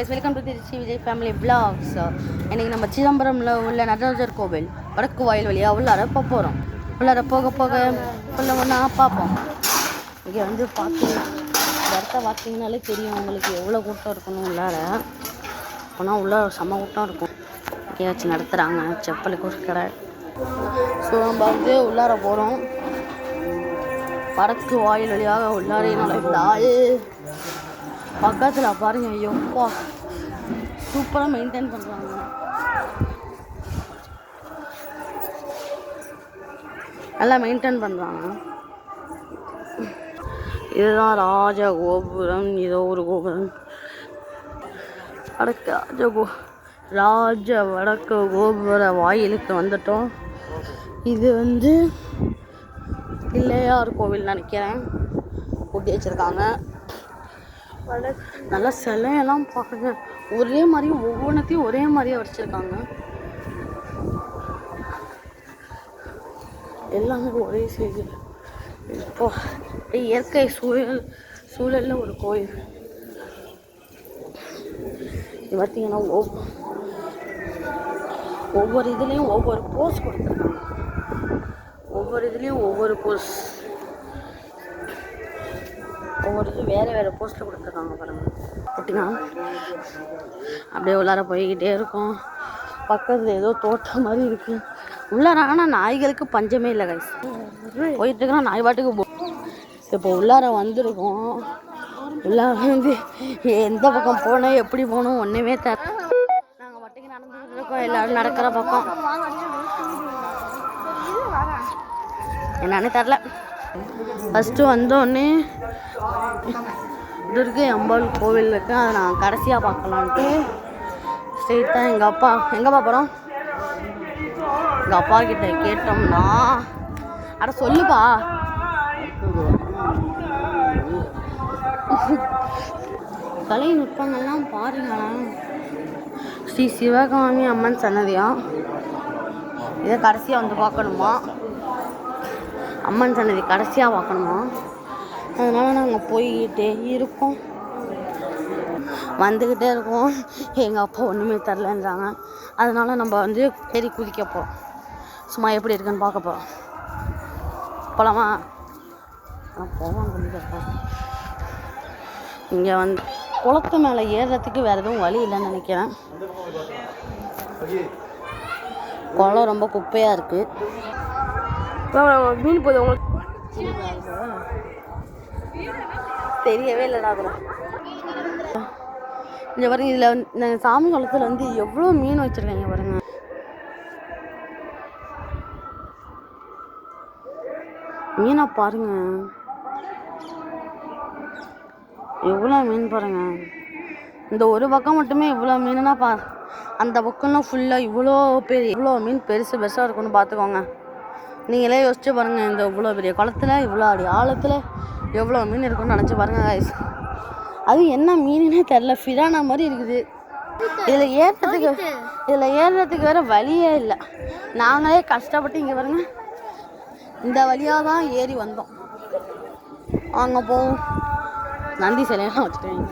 Welcome to Trichy Vijay family vlogs. இன்றைக்கி நம்ம சிதம்பரமில் உள்ள நடராஜர் கோவில் வடக்கு வாயில் வழியாக உள்ளார போகிறோம். உள்ளார போக போக உள்ள ஒன்றா பார்ப்போம். இங்கே வந்து பார்த்து இடத்த பார்த்தீங்கனாலே தெரியும் உங்களுக்கு எவ்வளோ கூட்டம் இருக்கணும். உள்ளார ஆனால் உள்ளார செம்ம கூட்டம் இருக்கும். இங்கே வச்சு நடத்துகிறாங்க செப்பலுக்கு ஒரு கடை. ஸோ நம்ம வந்து உள்ளார போகிறோம். வடக்கு வாயில் வழியாக உள்ளாரே நுழைந்தால் பக்கத்தில் பாருங்க, எப்பா சூப்பராக மெயின்டைன் பண்ணுறாங்க. நல்லா மெயின்டைன் பண்ணுறாங்க. இதுதான் ராஜ கோபுரம். இதோ ஒரு கோபுரம் ராஜ வடக்கு கோபுர வாயிலுக்கு வந்துட்டோம். இது வந்து பிள்ளையார் கோவில் நினைக்கிறேன். கூட்டி வச்சுருக்காங்க. நல்லா சிலையெல்லாம் பாருங்க, ஒரே மாதிரி ஒவ்வொன்றத்தையும் ஒரே மாதிரியே வச்சிருக்காங்க. எல்லாமே ஒரே செய்தி. இப்போ இயற்கை சூழல்ல ஒரு கோயில். இது பார்த்தீங்கன்னா ஒவ்வொரு இதுலேயும் ஒவ்வொரு போஸ் கொடுத்துருக்காங்க. ஒவ்வொரு இதுலேயும் ஒவ்வொரு போஸ், ஒவ்வொரு இது வேறு போஸ்ட்டில் கொடுத்துருக்காங்க பாருங்கள். அப்படின்னா அப்படியே உள்ளார போய்கிட்டே இருக்கும். பக்கத்தில் ஏதோ தோட்டம் மாதிரி இருக்குது உள்ளார. ஆனால் நாய்களுக்கு பஞ்சமே இல்லை கைஸ். போயிட்டுருக்கோம், நாய் பாட்டுக்கு இப்போ உள்ளார வந்திருக்கோம். உள்ளார வந்து எந்த பக்கம் போனோம் எப்படி போகணும் ஒன்றுமே தெரியல. நாங்கள் பாட்டுக்கு நடந்துக்கிட்டு இருக்கோம். எல்லோரும் நடக்கிற பக்கம் என்னன்னு தெரில. ஃபஸ்ட்டு வந்தோடனே துர்கை அம்பாள் கோவில் இருக்கு, அதை நான் கடைசியாக பார்க்கலான்ட்டு ஸ்ட்ரெயிட்டாக எங்கள் எங்கேப்பா போகிறோம். எங்கள் அப்பா கிட்ட கேட்டோம்னா, அட சொல்லுப்பா, கலை நுட்பங்கள்லாம் பாருங்களேன். ஸ்ரீ சிவகாமி அம்மன் சன்னதியா, இதை கடைசியாக வந்து பார்க்கணுமா? அம்மன் சன்னதி கடைசியாக பார்க்கணுமா? அதனால் நாங்கள் போய்கிட்டே இருக்கோம், வந்துக்கிட்டே இருக்கோம். எங்கள் அப்பா ஒன்றுமே தரலன்றாங்க. அதனால் நம்ம வந்து ஏறி குதிக்க போகிறோம். சும்மா எப்படி இருக்குன்னு பார்க்க போகிறோம். போகலாமா? போவோம். குதிக்கப்போ இங்கே வந்து குளத்து மேலே ஏறுறதுக்கு வேறு எதுவும் வழி இல்லைன்னு நினைக்கிறேன். குளம் ரொம்ப குப்பையாக இருக்குது. மீன் போகுது உங்களுக்கு தெரியவே இல்லைடா. அதெல்லாம் இங்கே பாருங்க, இதில் இந்த சாமி குளத்தில் வந்து எவ்வளோ மீன் வச்சுருக்காங்க பாருங்க. மீனை பாருங்க, எவ்வளோ மீன் பாருங்க. இந்த ஒரு பக்கம் மட்டுமே இவ்வளோ மீனுனா அந்த பக்கம்லாம் ஃபுல்லாக இவ்வளோ மீன் பெருசாக இருக்குன்னு பார்த்துக்கோங்க. நீங்களே யோசிச்சு பாருங்கள், இந்த இவ்வளோ பெரிய குளத்துல இவ்வளோ அடி ஆழத்தில் எவ்வளோ மீன் இருக்குன்னு நினச்சி பாருங்கள் கைஸ். அது என்ன மீனுன்னே தெரில, ஃபிரானா மாதிரி இருக்குது. இதில் ஏறுறதுக்கு வேறு வழியே இல்லை. நாங்களே கஷ்டப்பட்டு இங்கே பாருங்க, இந்த வழியாக தான் ஏறி வந்தோம். அங்கே போவோம். நந்தி சிலையெல்லாம் வச்சுருக்காங்க.